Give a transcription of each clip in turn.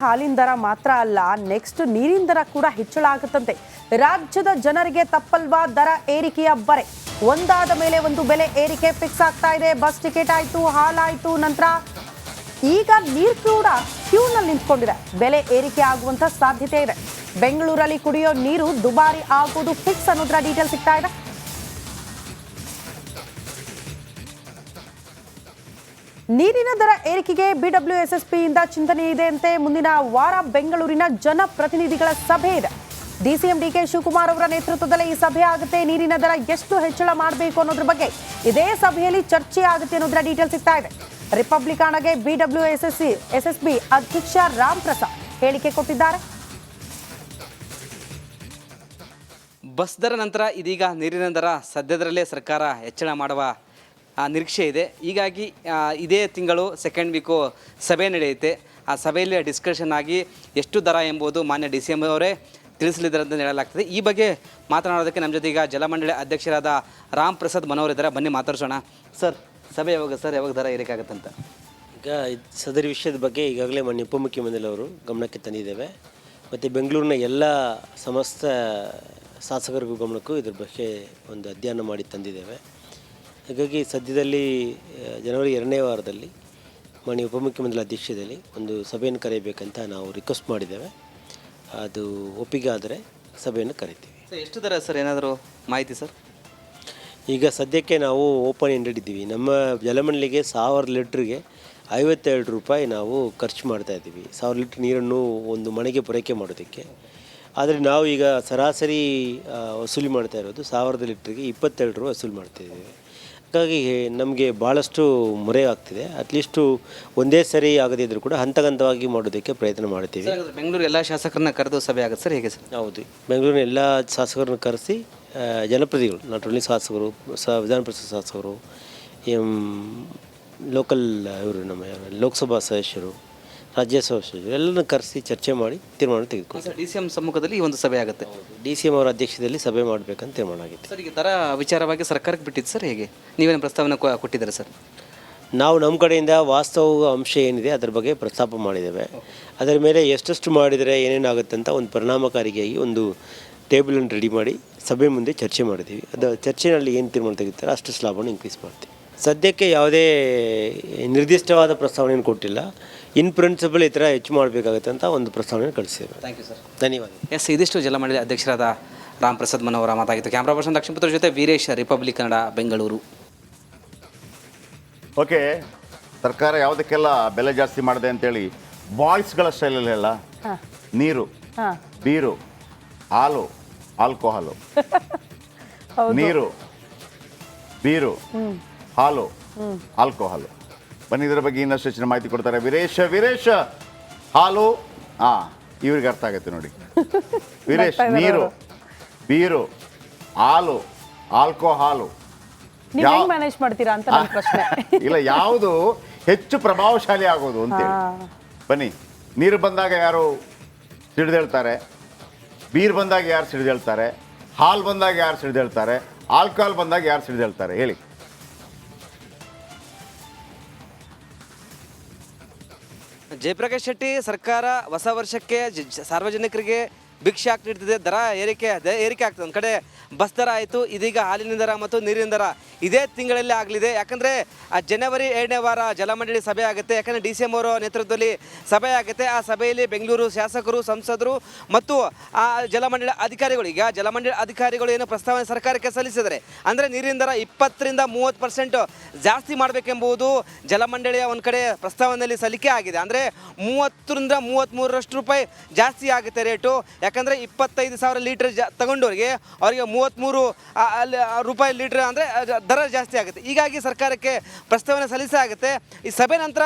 ಹಾಲಿನ ದರ ಮಾತ್ರ ಅಲ್ಲ, ನೆಕ್ಸ್ಟ್ ನೀರಿನ ದರ ಕೂಡ ಹೆಚ್ಚಳ ಆಗುತ್ತಂತೆ. ರಾಜ್ಯದ ಜನರಿಗೆ ತಪ್ಪಲ್ವಾ ದರ ಏರಿಕೆಯ ಬರೆ? ಒಂದಾದ ಮೇಲೆ ಒಂದು ಬೆಲೆ ಏರಿಕೆ ಫಿಕ್ಸ್ ಆಗ್ತಾ ಇದೆ. ಬಸ್ ಟಿಕೆಟ್ ಆಯ್ತು, ಹಾಲಾಯ್ತು, ನಂತರ ಈಗ ನೀರು ಕೂಡ ಕ್ಯೂನಲ್ಲಿ ನಿಂತ್ಕೊಂಡಿದೆ. ಬೆಲೆ ಏರಿಕೆ ಆಗುವಂತ ಸಾಧ್ಯತೆ ಇದೆ. ಬೆಂಗಳೂರಲ್ಲಿ ಕುಡಿಯೋ ನೀರು ದುಬಾರಿ ಆಗೋದು ಫಿಕ್ಸ್ ಅನ್ನೋದ್ರ ಡೀಟೇಲ್ ಸಿಗ್ತಾ ಇದೆ. ನೀರಿನ ದರ ಏರಿಕೆಗೆ BWSSP ಇಂದ ಚಿಂತನೆ ಇದೆ ಅಂತೆ. ಮುಂದಿನ ವಾರ ಬೆಂಗಳೂರಿನ ಜನಪ್ರತಿನಿಧಿಗಳ ಸಭೆ ಇದೆ. DCM DK ಶಿವಕುಮಾರ್ ಅವರ ನೇತೃತ್ವದಲ್ಲಿ ಈ ಸಭೆ ಆಗುತ್ತೆ. ನೀರಿನ ದರ ಎಷ್ಟು ಹೆಚ್ಚಳ ಮಾಡಬೇಕು ಅನ್ನೋದ್ರ ಬಗ್ಗೆ ಇದೇ ಸಭೆಯಲ್ಲಿ ಚರ್ಚೆ ಆಗುತ್ತೆ ಅನ್ನೋದ್ರ ಡೀಟೇಲ್ ಸಿಗ್ತಾ ಇದೆ. ರಿಪಬ್ಲಿಕಾನಗೆ BWSSB ಅಧ್ಯಕ್ಷ ರಾಮ್ ಪ್ರಸಾದ್ ಹೇಳಿಕೆ ಕೊಟ್ಟಿದ್ದಾರೆ. ಬಸ್ ದರ ನಂತರ ಇದೀಗ ನೀರಿನ ದರ ಸದ್ಯದರಲ್ಲೇ ಸರ್ಕಾರ ಹೆಚ್ಚಳ ಮಾಡುವ ನಿರೀಕ್ಷೆ ಇದೆ. ಹೀಗಾಗಿ ಇದೇ ತಿಂಗಳು ಸೆಕೆಂಡ್ ವೀಕು ಸಭೆ ನಡೆಯುತ್ತೆ. ಆ ಸಭೆಯಲ್ಲಿ ಡಿಸ್ಕಷನ್ ಆಗಿ ಎಷ್ಟು ದರ ಎಂಬುದು ಮಾನ್ಯ DCM ಅವರೇ ತಿಳಿಸಲಿದ್ದಾರೆ ಅಂತ ಹೇಳಲಾಗ್ತದೆ. ಈ ಬಗ್ಗೆ ಮಾತನಾಡೋದಕ್ಕೆ ನಮ್ಮ ಜೊತೆ ಈಗ ಜಲಮಂಡಳಿ ಅಧ್ಯಕ್ಷರಾದ ರಾಮ್ ಪ್ರಸಾದ್ ಮನೋಹರ್ ಇದ್ದಾರೆ. ಬನ್ನಿ ಮಾತಾಡ್ಸೋಣ. ಸರ್, ಸಭೆ ಯಾವಾಗ ದರ ಏರಿಕೆ ಆಗುತ್ತಂತ? ಈಗ ಸದರಿ ವಿಷಯದ ಬಗ್ಗೆ ಈಗಾಗಲೇ ಮಾನ್ಯ ಉಪಮುಖ್ಯಮಂತ್ರಿಯವರು ಗಮನಕ್ಕೆ ತಂದಿದ್ದೇವೆ. ಮತ್ತು ಬೆಂಗಳೂರಿನ ಎಲ್ಲ ಸಮಸ್ತ ಶಾಸಕರಿಗೂ ಗಮನಕ್ಕೂ ಇದ್ರ ಬಗ್ಗೆ ಒಂದು ಅಧ್ಯಯನ ಮಾಡಿ ತಂದಿದ್ದೇವೆ. ಹಾಗಾಗಿ ಸದ್ಯದಲ್ಲಿ ಜನವರಿ 2ನೇ ವಾರದಲ್ಲಿ ಮಾನ್ಯ ಉಪಮುಖ್ಯಮಂತ್ರಿ ಅಧ್ಯಕ್ಷತೆಯಲ್ಲಿ ಒಂದು ಸಭೆಯನ್ನು ಕರೆಯಬೇಕಂತ ನಾವು ರಿಕ್ವೆಸ್ಟ್ ಮಾಡಿದ್ದೇವೆ. ಅದು ಒಪ್ಪಿಗೆ ಆದರೆ ಸಭೆಯನ್ನು ಕರಿತೀವಿ. ಸರ್, ಎಷ್ಟು ದರ ಸರ್, ಏನಾದರೂ ಮಾಹಿತಿ ಸರ್? ಈಗ ಸದ್ಯಕ್ಕೆ ನಾವು ಓಪನ್ ಎಂಡೆಡ್ ಇದ್ದೀವಿ. ನಮ್ಮ ಜಲಮಂಡಳಿಗೆ 1000 ಲೀಟ್ರಿಗೆ 52 ರೂಪಾಯಿ ನಾವು ಖರ್ಚು ಮಾಡ್ತಾಯಿದ್ದೀವಿ, 1000 ಲೀಟ್ರ್ ನೀರನ್ನು ಒಂದು ಮನೆಗೆ ಪೂರೈಕೆ ಮಾಡೋದಕ್ಕೆ. ಆದರೆ ನಾವು ಈಗ ಸರಾಸರಿ ವಸೂಲಿ ಮಾಡ್ತಾ ಇರೋದು 1000 ಲೀಟ್ರಿಗೆ 22 ರೂಪಾಯಿ ವಸೂಲಿ ಮಾಡ್ತಾಯಿದ್ದೀವಿ. ಹಾಗಾಗಿ ನಮಗೆ ಭಾಳಷ್ಟು ಮೊರೆ ಆಗ್ತಿದೆ. ಅಟ್ಲೀಸ್ಟು ಒಂದೇ ಸರಿ ಆಗದಿದ್ದರೂ ಕೂಡ ಹಂತ ಹಂತವಾಗಿ ಮಾಡೋದಕ್ಕೆ ಪ್ರಯತ್ನ ಮಾಡ್ತೀವಿ. ಬೆಂಗಳೂರು ಎಲ್ಲ ಶಾಸಕರನ್ನ ಕರೆದು ಸಭೆ ಆಗುತ್ತೆ ಸರ್, ಹೇಗೆ ಸರ್? ಹೌದು, ಬೆಂಗಳೂರಿನ ಎಲ್ಲ ಶಾಸಕರನ್ನು ಕರೆಸಿ ಜನಪ್ರತಿನಿಧಿಗಳು, ನಾಟ್ ಓನ್ಲಿ ಶಾಸಕರು, ವಿಧಾನ ಪರಿಷತ್ ಶಾಸಕರು, ಲೋಕಲ್ ಇವರು ನಮ್ಮ ಲೋಕಸಭಾ ಸದಸ್ಯರು, ರಾಜ್ಯಸಭಾ ಸದಸ್ಯರು ಎಲ್ಲರನ್ನು ಕರೆಸಿ ಚರ್ಚೆ ಮಾಡಿ ತೀರ್ಮಾನ ತೆಗೆದುಕೊಂಡು DCM ಸಮ್ಮುಖದಲ್ಲಿ ಈ ಒಂದು ಸಭೆ ಆಗುತ್ತೆ. DCM ಅವರ ಅಧ್ಯಕ್ಷತೆಯಲ್ಲಿ ಸಭೆ ಮಾಡಬೇಕಂತ ತೀರ್ಮಾನ ಆಗಿದೆ. ಸರ್, ಈಗ ದರ ವಿಚಾರವಾಗಿ ಸರ್ಕಾರಕ್ಕೆ ಬಿಟ್ಟಿದ್ದು ಸರ್, ಹೇಗೆ ನೀವೇನು ಪ್ರಸ್ತಾವನೆ ಕೊಟ್ಟಿದ್ದಾರೆ ಸರ್? ನಾವು ನಮ್ಮ ಕಡೆಯಿಂದ ವಾಸ್ತವ ಅಂಶ ಏನಿದೆ ಅದರ ಬಗ್ಗೆ ಪ್ರಸ್ತಾಪ ಮಾಡಿದ್ದೇವೆ. ಅದರ ಮೇಲೆ ಎಷ್ಟೆಷ್ಟು ಮಾಡಿದರೆ ಏನೇನಾಗುತ್ತೆ ಅಂತ ಒಂದು ಪರಿಣಾಮಕಾರಿಯಾಗಿ ಒಂದು ಟೇಬಲನ್ನು ರೆಡಿ ಮಾಡಿ ಸಭೆ ಮುಂದೆ ಚರ್ಚೆ ಮಾಡಿದ್ದೀವಿ. ಅದು ಚರ್ಚೆಯಲ್ಲಿ ಏನು ತೀರ್ಮಾನ ತೆಗಿತಾರೆ ಅಷ್ಟು ಸ್ಲಾಬನ್ನು ಇನ್ಕ್ರೀಸ್ ಮಾಡ್ತೀವಿ. ಸದ್ಯಕ್ಕೆ ಯಾವುದೇ ನಿರ್ದಿಷ್ಟವಾದ ಪ್ರಸ್ತಾವನೆಯನ್ನು ಕೊಟ್ಟಿಲ್ಲ. ಇನ್ ಪ್ರಿನ್ಸಿಪಲ್ ಈ ಥರ ಹೆಚ್ಚು ಮಾಡಬೇಕಾಗುತ್ತೆ ಅಂತ ಒಂದು ಪ್ರಸ್ತಾವನೆ ಕಳಿಸಿದ್ದೇವೆ. Thank you sir. ಧನ್ಯವಾದ. ಎಸ್, ಇದಿಷ್ಟು ಜಲಮಂಡಳಿ ಅಧ್ಯಕ್ಷರಾದ ರಾಮ್ ಪ್ರಸಾದ್ ಮನೋಹರ ಮಾತಾಗಿತ್ತು. ಕ್ಯಾಮ್ರಾ ಪರ್ಸನ್ ಲಕ್ಷ್ಮೀಪುತ್ರ ಜೊತೆ ವೀರೇಶ್, ರಿಪಬ್ಲಿಕ್ ಕನ್ನಡ, ಬೆಂಗಳೂರು. ಓಕೆ, ಸರ್ಕಾರ ಯಾವುದಕ್ಕೆಲ್ಲ ಬೆಲೆ ಜಾಸ್ತಿ ಮಾಡಿದೆ ಅಂತೇಳಿ ಬಾಯ್ಸ್ಗಳ ಸ್ಟೈಲಲ್ಲಿ ಹೇಳ, ನೀರು, ಬೀರು, ಹಾಲು, ಆಲ್ಕೋಹಾಲು, ನೀರು, ಬೀರು, ಹಾಲು, ಆಲ್ಕೋಹಾಲು. ಬನ್ನಿ, ಇದರ ಬಗ್ಗೆ ಇನ್ನಷ್ಟು ಹೆಚ್ಚಿನ ಮಾಹಿತಿ ಕೊಡ್ತಾರೆ ವೀರೇಶ್. ಹಾಲು ಇವ್ರಿಗೆ ಅರ್ಥ ಆಗುತ್ತೆ ನೋಡಿ. ವೀರೇಶ್, ನೀರು, ಬೀರು, ಹಾಲು, ಆಲ್ಕೋಹಾಲು ಮ್ಯಾನೇಜ್ ಮಾಡ್ತೀರಾ ಅಂತ ನನ್ನ ಪ್ರಶ್ನೆ. ಇಲ್ಲ, ಯಾವುದು ಹೆಚ್ಚು ಪ್ರಭಾವಶಾಲಿ ಆಗೋದು ಅಂತೇಳಿ. ಬನ್ನಿ, ನೀರು ಬಂದಾಗ ಯಾರು ಸಿಡಿದೇಳ್ತಾರೆ, ಬೀರ್ ಬಂದಾಗ ಯಾರು ಸಿಡಿದೇಳ್ತಾರೆ, ಹಾಲು ಬಂದಾಗ ಯಾರು ಸಿಡಿದೇಳ್ತಾರೆ, ಆಲ್ಕೋಹಾಲ್ ಬಂದಾಗ ಯಾರು ಸಿಡಿದೇಳ್ತಾರೆ ಹೇಳಿ? ಜಯಪ್ರಕಾಶ್ ಶೆಟ್ಟಿ ಸರ್ಕಾರ ಹೊಸ ವರ್ಷಕ್ಕೆ ಸಾರ್ವಜನಿಕರಿಗೆ ಭಿಕ್ಷೆ ನೀಡ್ತಿದೆ. ದರ ಏರಿಕೆ ಆಗ್ತದೆ. ಒಂದು ಕಡೆ ಬಸ್ ದರ ಆಯಿತು, ಇದೀಗ ಹಾಲಿನ ದರ ಮತ್ತು ನೀರಿನ ದರ ಇದೇ ತಿಂಗಳಲ್ಲಿ ಆಗಲಿದೆ. ಯಾಕಂದರೆ ಜನವರಿ 2ನೇ ವಾರ ಜಲಮಂಡಳಿ ಸಭೆ ಆಗುತ್ತೆ. ಯಾಕಂದರೆ DCM ಅವರ ನೇತೃತ್ವದಲ್ಲಿ ಸಭೆ ಆಗುತ್ತೆ. ಆ ಸಭೆಯಲ್ಲಿ ಬೆಂಗಳೂರು ಶಾಸಕರು, ಸಂಸದರು ಮತ್ತು ಆ ಜಲಮಂಡಳಿ ಅಧಿಕಾರಿಗಳು ಏನು ಪ್ರಸ್ತಾವನೆ ಸರ್ಕಾರಕ್ಕೆ ಸಲ್ಲಿಸಿದರೆ, ಅಂದರೆ ನೀರಿನ ದರ 20ರಿಂದ 30% ಜಾಸ್ತಿ ಮಾಡಬೇಕೆಂಬುದು ಜಲಮಂಡಳಿಯ ಒಂದು ಕಡೆ ಪ್ರಸ್ತಾವನೆಯಲ್ಲಿ ಸಲ್ಲಿಕೆ ಆಗಿದೆ. ಅಂದರೆ 30ರಿಂದ 33ರಷ್ಟು ರೂಪಾಯಿ ಜಾಸ್ತಿ ಆಗುತ್ತೆ ರೇಟು. ಯಾಕಂದರೆ 25,000 ಲೀಟ್ರ್ ತಗೊಂಡವ್ರಿಗೆ ಅವರಿಗೆ 33 ರೂಪಾಯಿ ಲೀಟ್ರ್ ಅಂದರೆ ದರ ಜಾಸ್ತಿ ಆಗುತ್ತೆ. ಹೀಗಾಗಿ ಸರ್ಕಾರಕ್ಕೆ ಪ್ರಸ್ತಾವನೆ ಸಲ್ಲಿಸಲಾಗುತ್ತೆ. ಈ ಸಭೆ ನಂತರ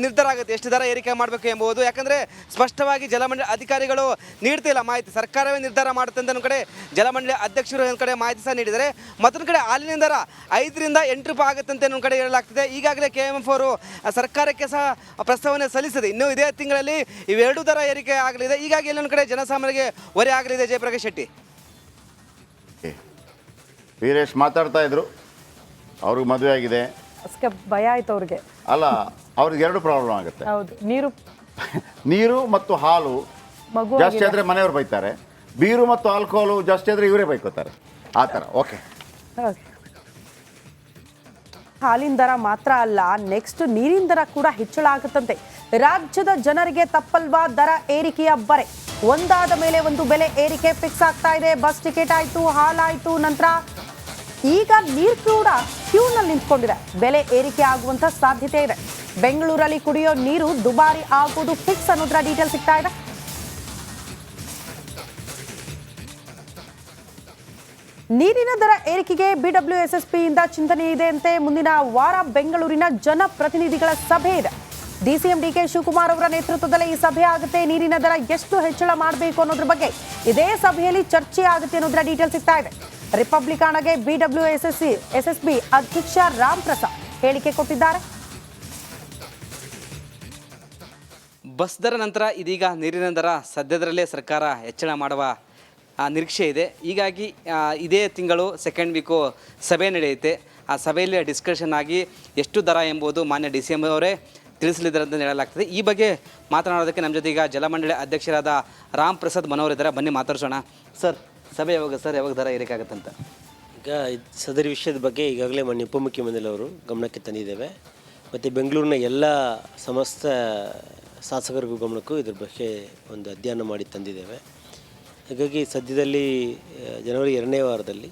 ನಿರ್ಧಾರ ಆಗುತ್ತೆ ಎಷ್ಟು ದರ ಏರಿಕೆ ಮಾಡಬೇಕು ಎಂಬುದು. ಯಾಕಂದರೆ ಸ್ಪಷ್ಟವಾಗಿ ಜಲಮಂಡಳಿ ಅಧಿಕಾರಿಗಳು ನೀಡ್ತಿಲ್ಲ ಮಾಹಿತಿ, ಸರ್ಕಾರವೇ ನಿರ್ಧಾರ ಮಾಡುತ್ತೆ ಅಂತ ಒಂದು ಕಡೆ ಜಲಮಂಡಳಿ ಅಧ್ಯಕ್ಷರು ಒಂದು ಕಡೆ ಮಾಹಿತಿ ಸಹ ನೀಡಿದರೆ. ಮತ್ತೊಂದು ಕಡೆ ಹಾಲಿನ ದರ 5ರಿಂದ 8 ರೂಪಾಯಿ ಆಗುತ್ತೆ ಅಂತ ಒಂದು ಕಡೆ ಹೇಳಲಾಗ್ತಿದೆ. ಈಗಾಗಲೇ KMF ಅವರು ಸರ್ಕಾರಕ್ಕೆ ಸಹ ಪ್ರಸ್ತಾವನೆ ಸಲ್ಲಿಸಿದೆ. ಇನ್ನು ಇದೇ ತಿಂಗಳಲ್ಲಿ ಇವೆರಡು ದರ ಏರಿಕೆ ಆಗಲಿದೆ. ಹೀಗಾಗಿ ಎಲ್ಲೊಂದು ಕಡೆ ಜನಸಾಮಾನ್ಯರಿಗೆ ಹೊರೆ ಆಗಲಿದೆ. ಜಯಪ್ರಕಾಶ್ ಶೆಟ್ಟಿ. ವೀರೇಶ್ ಮಾತಾಡ್ತಾ ಇದ್ರು, ಅವ್ರಿಗೆ ಮದುವೆ ಆಗಿದೆ, ಭಯ ಆಯ್ತು ಅವ್ರಿಗೆ. ಅಲ್ಲ, ಅವ್ರಿಗೆ 2 ಪ್ರಾಬ್ಲಮ್ ಆಗುತ್ತೆ. ಹೌದು, ನೀರು ನೀರು ಮತ್ತು ಹಾಲು ಮಗು ಜಾಸ್ತಿ ಆದರೆ ಮನೆಯವ್ರು ಬೈತಾರೆ, ಬೀರು ಮತ್ತು ಆಲ್ಕೋಹಾಲು ಜಾಸ್ತಿ ಆದರೆ ಇವರೇ ಬೈಕೋತಾರೆ, ಆ ಥರ. ಓಕೆ, ಹಾಲಿನ ದರ ಮಾತ್ರ ಅಲ್ಲ, ನೆಕ್ಸ್ಟ್ ನೀರಿನ ದರ ಕೂಡ ಹೆಚ್ಚಳ ಆಗುತ್ತಂತೆ. ರಾಜ್ಯದ ಜನರಿಗೆ ತಪ್ಪಲ್ವಾ ದರ ಏರಿಕೆಯ ಬರೆ? ಒಂದಾದ ಮೇಲೆ ಒಂದು ಬೆಲೆ ಏರಿಕೆ ಫಿಕ್ಸ್ ಆಗ್ತಾ ಇದೆ. ಬಸ್ ಟಿಕೆಟ್ ಆಯ್ತು, ಹಾಲಾಯ್ತು, ನಂತರ ಈಗ ನೀರು ಕೂಡ ಕ್ಯೂನಲ್ಲಿ ನಿಂತ್ಕೊಂಡಿದೆ. ಬೆಲೆ ಏರಿಕೆ ಆಗುವಂತ ಸಾಧ್ಯತೆ ಇದೆ. ಬೆಂಗಳೂರಲ್ಲಿ ಕುಡಿಯೋ ನೀರು ದುಬಾರಿ ಆಗುವುದು ಫಿಕ್ಸ್ ಅನ್ನೋದ್ರ ಡೀಟೇಲ್ ಸಿಗ್ತಾ ಇದೆ. ನೀರಿನ ದರ ಏರಿಕೆಗೆ BWSSP ಇಂದ ಚಿಂತನೆ ಇದೆ ಅಂತೆ. ಮುಂದಿನ ವಾರ ಬೆಂಗಳೂರಿನ ಜನಪ್ರತಿನಿಧಿಗಳ ಸಭೆ ಇದೆ. DCM DK ಶಿವಕುಮಾರ್ ಅವರ ನೇತೃತ್ವದಲ್ಲಿ ಈ ಸಭೆ ಆಗುತ್ತೆ. ನೀರಿನ ದರ ಎಷ್ಟು ಹೆಚ್ಚಳ ಮಾಡಬೇಕು ಅನ್ನೋದ್ರ ಬಗ್ಗೆ ಇದೇ ಸಭೆಯಲ್ಲಿ ಚರ್ಚೆ ಆಗುತ್ತೆ ಅನ್ನೋದ್ರ ಡೀಟೇಲ್ ಸಿಗ್ತಾ ಇದೆ. ರಿಪಬ್ಲಿಕಾನಗೆ BWSSB ಅಧ್ಯಕ್ಷ ರಾಮ್ ಪ್ರಸಾದ್ ಹೇಳಿಕೆ ಕೊಟ್ಟಿದ್ದಾರೆ. ಬಸ್ ದರ ನಂತರ ಇದೀಗ ನೀರಿನ ದರ ಸದ್ಯದರಲ್ಲೇ ಸರ್ಕಾರ ಹೆಚ್ಚಳ ಮಾಡುವ ನಿರೀಕ್ಷೆ ಇದೆ. ಹೀಗಾಗಿ ಇದೇ ತಿಂಗಳು ಸೆಕೆಂಡ್ ವೀಕು ಸಭೆ ನಡೆಯುತ್ತೆ. ಆ ಸಭೆಯಲ್ಲಿ ಡಿಸ್ಕಷನ್ ಆಗಿ ಎಷ್ಟು ದರ ಎಂಬುದು ಮಾನ್ಯ DCM ಅವರೇ ತಿಳಿಸಲಿದ್ದಾರೆ ಅಂತ ಹೇಳಲಾಗ್ತದೆ. ಈ ಬಗ್ಗೆ ಮಾತನಾಡೋದಕ್ಕೆ ನಮ್ಮ ಜೊತೆ ಈಗ ಜಲಮಂಡಳಿ ಅಧ್ಯಕ್ಷರಾದ ರಾಮ್ ಪ್ರಸಾದ್ ಮನೋಹರ್ ಇದ್ದಾರೆ. ಬನ್ನಿ ಮಾತಾಡ್ಸೋಣ. ಸರ್, ಸಭೆ ಯಾವಾಗ ಸರ್, ಯಾವಾಗ ದರ ಏರಿಕೆ ಆಗುತ್ತಂತ? ಈಗ ಸದರಿ ವಿಷಯದ ಬಗ್ಗೆ ಈಗಾಗಲೇ ಮಾನ್ಯ ಉಪಮುಖ್ಯಮಂತ್ರಿಯವರು ಗಮನಕ್ಕೆ ತಂದಿದ್ದೇವೆ. ಮತ್ತು ಬೆಂಗಳೂರಿನ ಎಲ್ಲ ಸಮಸ್ತ ಶಾಸಕರಿಗೂ ಗಮನಕ್ಕೂ ಇದ್ರ ಬಗ್ಗೆ ಒಂದು ಅಧ್ಯಯನ ಮಾಡಿ ತಂದಿದ್ದೇವೆ. ಹಾಗಾಗಿ ಸದ್ಯದಲ್ಲಿ ಜನವರಿ 2ನೇ ವಾರದಲ್ಲಿ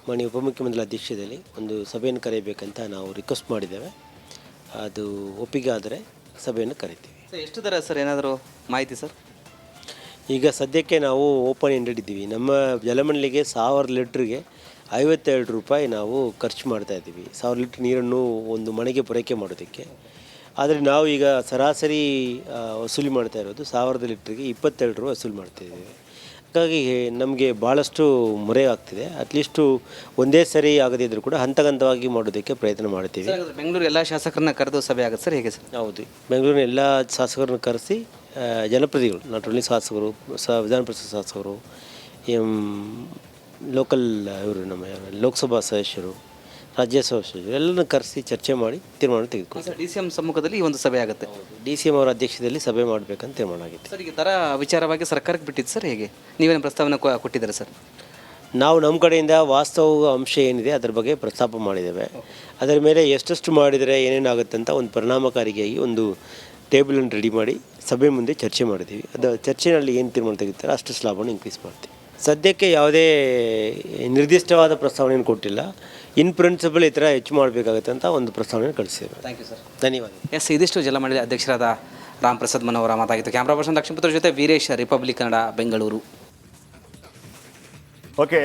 ಮಾನ್ಯ ಉಪಮುಖ್ಯಮಂತ್ರಿ ಅಧ್ಯಕ್ಷತೆಯಲ್ಲಿ ಒಂದು ಸಭೆಯನ್ನು ಕರೆಯಬೇಕಂತ ನಾವು ರಿಕ್ವೆಸ್ಟ್ ಮಾಡಿದ್ದೇವೆ. ಅದು ಒಪ್ಪಿಗೆ ಆದರೆ ಸಭೆಯನ್ನು ಕರಿತೀವಿ. ಸರ್, ಎಷ್ಟು ದರ ಸರ್, ಏನಾದರೂ ಮಾಹಿತಿ ಸರ್? ಈಗ ಸದ್ಯಕ್ಕೆ ನಾವು ಓಪನ್ ಎಂಡೆಡ್ ಇದ್ದೀವಿ. ನಮ್ಮ ಜಲಮಂಡಳಿಗೆ 1000 ಲೀಟ್ರಿಗೆ 52 ರೂಪಾಯಿ ನಾವು ಖರ್ಚು ಮಾಡ್ತಾಯಿದ್ದೀವಿ, 1000 ಲೀಟ್ರ್ ನೀರನ್ನು ಒಂದು ಮನೆಗೆ ಪೂರೈಕೆ ಮಾಡೋದಕ್ಕೆ. ಆದರೆ ನಾವು ಈಗ ಸರಾಸರಿ ವಸೂಲಿ ಮಾಡ್ತಾ ಇರೋದು 1000 ಲೀಟ್ರಿಗೆ 22 ರೂಪಾಯಿ ವಸೂಲಿ ಮಾಡ್ತಾಯಿದ್ದೀವಿ. ಹಾಗಾಗಿ ನಮಗೆ ಭಾಳಷ್ಟು ಮೊರೆ ಆಗ್ತಿದೆ. ಅಟ್ಲೀಸ್ಟು ಒಂದೇ ಸರಿ ಆಗದಿದ್ದರೂ ಕೂಡ ಹಂತ ಹಂತವಾಗಿ ಮಾಡೋದಕ್ಕೆ ಪ್ರಯತ್ನ ಮಾಡ್ತೀವಿ. ಬೆಂಗಳೂರು ಎಲ್ಲ ಶಾಸಕರನ್ನ ಕರೆದು ಸಭೆ ಆಗುತ್ತೆ ಸರ್, ಹೇಗೆ ಸರ್? ಹೌದು, ಬೆಂಗಳೂರಿನ ಎಲ್ಲ ಶಾಸಕರನ್ನು ಕರೆಸಿ ಜನಪ್ರತಿನಿಧಿಗಳು, ನಾಟ್ ಓನ್ಲಿ ಶಾಸಕರು, ವಿಧಾನ ಪರಿಷತ್ ಶಾಸಕರು, ಲೋಕಲ್ ಇವರು ನಮ್ಮ ಲೋಕಸಭಾ ಸದಸ್ಯರು, ರಾಜ್ಯಸಭಾ ಸದಸ್ಯರು ಎಲ್ಲರನ್ನು ಕರೆಸಿ ಚರ್ಚೆ ಮಾಡಿ ತೀರ್ಮಾನ ತೆಗೆದುಕೊಳ್ತಾರೆ. DCM ಸಮ್ಮುಖದಲ್ಲಿ ಈ ಒಂದು ಸಭೆ ಆಗುತ್ತೆ. DCM ಅವರ ಅಧ್ಯಕ್ಷತೆಯಲ್ಲಿ ಸಭೆ ಮಾಡಬೇಕಂತ ತೀರ್ಮಾನ ಆಗಿದೆ. ಸರ್, ಈಗ ದರ ವಿಚಾರವಾಗಿ ಸರ್ಕಾರಕ್ಕೆ ಬಿಟ್ಟಿದ್ದು ಸರ್, ಹೇಗೆ ನೀವೇನು ಪ್ರಸ್ತಾವನೆ ಕೊಟ್ಟಿದ್ದಾರೆ ಸರ್? ನಾವು ನಮ್ಮ ಕಡೆಯಿಂದ ವಾಸ್ತವ ಅಂಶ ಏನಿದೆ ಅದರ ಬಗ್ಗೆ ಪ್ರಸ್ತಾಪ ಮಾಡಿದ್ದೇವೆ. ಅದರ ಮೇಲೆ ಎಷ್ಟೆಷ್ಟು ಮಾಡಿದರೆ ಏನೇನಾಗುತ್ತೆ ಅಂತ ಒಂದು ಪರಿಣಾಮಕಾರಿಯಾಗಿ ಒಂದು ಟೇಬಲನ್ನು ರೆಡಿ ಮಾಡಿ ಸಭೆ ಮುಂದೆ ಚರ್ಚೆ ಮಾಡಿದ್ದೀವಿ. ಅದು ಚರ್ಚೆಯಲ್ಲಿ ಏನು ತೀರ್ಮಾನ ತೆಗಿತಾರೆ ಅಷ್ಟು ಸ್ಲಾಬನ್ನು ಇನ್ಕ್ರೀಸ್ ಮಾಡ್ತೀವಿ. ಸದ್ಯಕ್ಕೆ ಯಾವುದೇ ನಿರ್ದಿಷ್ಟವಾದ ಪ್ರಸ್ತಾವನೆಯನ್ನು ಕೊಟ್ಟಿಲ್ಲ. ಇನ್ ಪ್ರಿನ್ಸಿಪಲ್ ಈ ಥರ ಹೆಚ್ಚು ಮಾಡಬೇಕಾಗುತ್ತೆ ಅಂತ ಒಂದು ಪ್ರಸ್ತಾವನೆ ಕಳಿಸಿದ್ದೇವೆ. Thank you sir. ಧನ್ಯವಾದ. ಎಸ್, ಇದಿಷ್ಟು ಜಲಮಂಡಳಿ ಅಧ್ಯಕ್ಷರಾದ ರಾಮ್ ಪ್ರಸಾದ್ ಮನೋಹರ ಮಾತಾಗಿತ್ತು. ಕ್ಯಾಮ್ರಾ ಪರ್ಸನ್ ಲಕ್ಷ್ಮೀಪುತ್ರ ಜೊತೆ ವೀರೇಶ್, ರಿಪಬ್ಲಿಕ್ ಕನ್ನಡ, ಬೆಂಗಳೂರು. ಓಕೆ,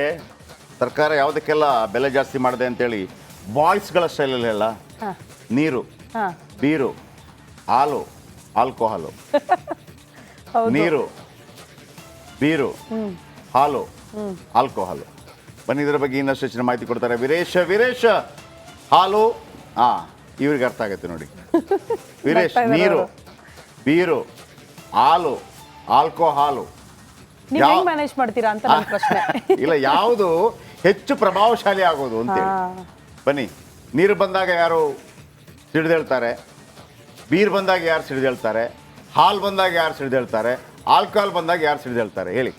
ಸರ್ಕಾರ ಯಾವುದಕ್ಕೆಲ್ಲ ಬೆಲೆ ಜಾಸ್ತಿ ಮಾಡಿದೆ ಅಂತೇಳಿ ಬಾಯ್ಸ್ಗಳ ಸ್ಟೈಲಲ್ಲಿ ಹೇಳ, ನೀರು, ಬೀರು, ಹಾಲು, ಆಲ್ಕೋಹಾಲು, ನೀರು, ಬೀರು, ಹಾಲು, ಆಲ್ಕೋಹಾಲು. ಬನ್ನಿ, ಇದರ ಬಗ್ಗೆ ಇನ್ನಷ್ಟು ಹೆಚ್ಚಿನ ಮಾಹಿತಿ ಕೊಡ್ತಾರೆ ವೀರೇಶ್. ಹಾಲು, ಇವ್ರಿಗೆ ಅರ್ಥ ಆಗುತ್ತೆ ನೋಡಿ. ವೀರೇಶ್, ನೀರು, ಬೀರು, ಹಾಲು, ಆಲ್ಕೋಹಾಲು ಮ್ಯಾನೇಜ್ ಮಾಡ್ತೀರಾ ಅಂತ ನನ್ನ ಪ್ರಶ್ನೆ. ಇಲ್ಲ, ಯಾವುದು ಹೆಚ್ಚು ಪ್ರಭಾವಶಾಲಿ ಆಗೋದು ಅಂತೇಳಿ. ಬನ್ನಿ, ನೀರು ಬಂದಾಗ ಯಾರು ಸಿಡಿದೇಳ್ತಾರೆ, ಬೀರ್ ಬಂದಾಗ ಯಾರು ಸಿಡಿದೇಳ್ತಾರೆ, ಹಾಲು ಬಂದಾಗ ಯಾರು ಸಿಡಿದೇಳ್ತಾರೆ, ಆಲ್ಕೋಹಾಲ್ ಬಂದಾಗ ಯಾರು ಸಿಡಿದೇಳ್ತಾರೆ ಹೇಳಿ?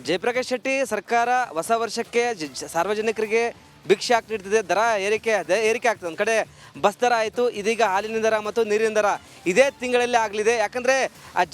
ಜಯಪ್ರಕಾಶ್ ಶೆಟ್ಟಿ ಸರ್ಕಾರ ಹೊಸ ವರ್ಷಕ್ಕೆ ಸಾರ್ವಜನಿಕರಿಗೆ ಭಿಕ್ಷೆ ನೀಡ್ತಿದೆ. ದರ ಏರಿಕೆ ಆಗ್ತದೆ. ಒಂದು ಕಡೆ ಬಸ್ ದರ ಆಯಿತು, ಇದೀಗ ಹಾಲಿನ ದರ ಮತ್ತು ನೀರಿನ ದರ ಇದೇ ತಿಂಗಳಲ್ಲಿ ಆಗಲಿದೆ. ಯಾಕಂದರೆ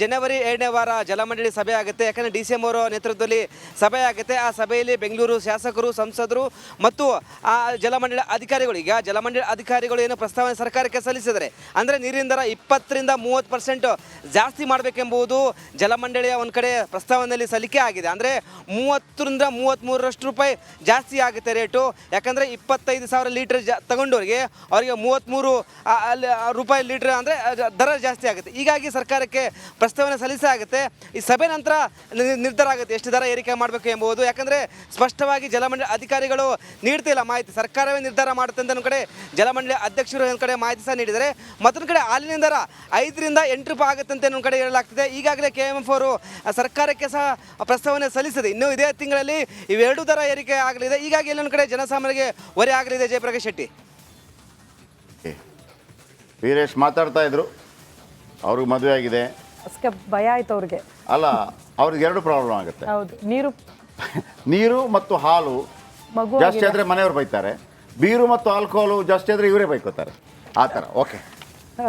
ಜನವರಿ 2ನೇ ವಾರ ಜಲಮಂಡಳಿ ಸಭೆ ಆಗುತ್ತೆ. ಯಾಕಂದರೆ DCM ಅವರ ನೇತೃತ್ವದಲ್ಲಿ ಸಭೆ ಆಗುತ್ತೆ. ಆ ಸಭೆಯಲ್ಲಿ ಬೆಂಗಳೂರು ಶಾಸಕರು, ಸಂಸದರು ಮತ್ತು ಆ ಜಲಮಂಡಳಿ ಅಧಿಕಾರಿಗಳು, ಈಗ ಜಲಮಂಡಳಿ ಅಧಿಕಾರಿಗಳು ಏನು ಪ್ರಸ್ತಾವನೆ ಸರ್ಕಾರಕ್ಕೆ ಸಲ್ಲಿಸಿದರೆ, ಅಂದರೆ ನೀರಿನ ದರ 20ರಿಂದ 30% ಜಾಸ್ತಿ ಮಾಡಬೇಕೆಂಬುದು ಜಲಮಂಡಳಿಯ ಒಂದು ಕಡೆ ಪ್ರಸ್ತಾವನೆಯಲ್ಲಿ ಸಲ್ಲಿಕೆ ಆಗಿದೆ. ಅಂದರೆ 30ರಿಂದ 33 ರೂಪಾಯಿ ಜಾಸ್ತಿ ಆಗುತ್ತೆ ರೇಟು. ಯಾಕಂದರೆ 25,000 ಲೀಟ್ರ್ ತಗೊಂಡವ್ರಿಗೆ ಅವರಿಗೆ 33 ರೂಪಾಯಿ ಲೀಟ್ರ್ ಅಂದರೆ ದರ ಜಾಸ್ತಿ ಆಗುತ್ತೆ. ಹೀಗಾಗಿ ಸರ್ಕಾರಕ್ಕೆ ಪ್ರಸ್ತಾವನೆ ಸಲ್ಲಿಸಲಾಗುತ್ತೆ. ಈ ಸಭೆ ನಂತರ ನಿರ್ಧಾರ ಆಗುತ್ತೆ ಎಷ್ಟು ದರ ಏರಿಕೆ ಮಾಡಬೇಕು ಎಂಬುದು. ಯಾಕಂದರೆ ಸ್ಪಷ್ಟವಾಗಿ ಜಲಮಂಡಳಿ ಅಧಿಕಾರಿಗಳು ನೀಡ್ತಿಲ್ಲ ಮಾಹಿತಿ, ಸರ್ಕಾರವೇ ನಿರ್ಧಾರ ಮಾಡುತ್ತೆ ಅಂತ ಒಂದು ಕಡೆ ಜಲಮಂಡಳಿ ಅಧ್ಯಕ್ಷರು ಒಂದು ಕಡೆ ಮಾಹಿತಿ ಸಹ ನೀಡಿದರೆ. ಮತ್ತೊಂದು ಕಡೆ ಹಾಲಿನ ದರ 5ರಿಂದ 8 ರೂಪಾಯಿ ಆಗುತ್ತೆ ಅಂತ ಒಂದು ಕಡೆ ಹೇಳಲಾಗ್ತಿದೆ. ಈಗಾಗಲೇ KMF ಅವರು ಸರ್ಕಾರಕ್ಕೆ ಸಹ ಪ್ರಸ್ತಾವನೆ ಸಲ್ಲಿಸಿದೆ. ಇನ್ನು ಇದೇ ತಿಂಗಳಲ್ಲಿ ಇವೆರಡು ದರ ಏರಿಕೆ ಆಗಲಿದೆ. ಹೀಗಾಗಿ ಎಲ್ಲೊಂದು ಕಡೆ ಜನಸಾಮಾನ್ಯರಿಗೆ ಹೊರೆ ಆಗಲಿದೆ. ಜಯಪ್ರಕಾಶ್ ಶೆಟ್ಟಿ. ವೀರೇಶ್ ಮಾತಾಡ್ತಾ ಇದ್ರು, ಅವ್ರಿಗೆ ಮದುವೆ ಆಗಿದೆ. ಅಷ್ಟೇ ಭಯ ಆಯ್ತು ಅವ್ರಿಗೆ. ಅಲ್ಲ, ಅವ್ರಿಗೆ ಎರಡು ಪ್ರಾಬ್ಲಮ್ ಆಗುತ್ತೆ. ಹೌದು, ನೀರು ನೀರು ಮತ್ತು ಹಾಲು ಮಗು ಜಾಸ್ತಿ ಆದರೆ ಮನೆಯವ್ರು ಬೈತಾರೆ, ಬೀರು ಮತ್ತು ಆಲ್ಕೋಹಾಲು ಜಾಸ್ತಿ ಆದರೆ ಇವರೇ ಬೈಕೋತಾರೆ, ಆ ಥರ. ಓಕೆ.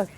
ಓಕೆ.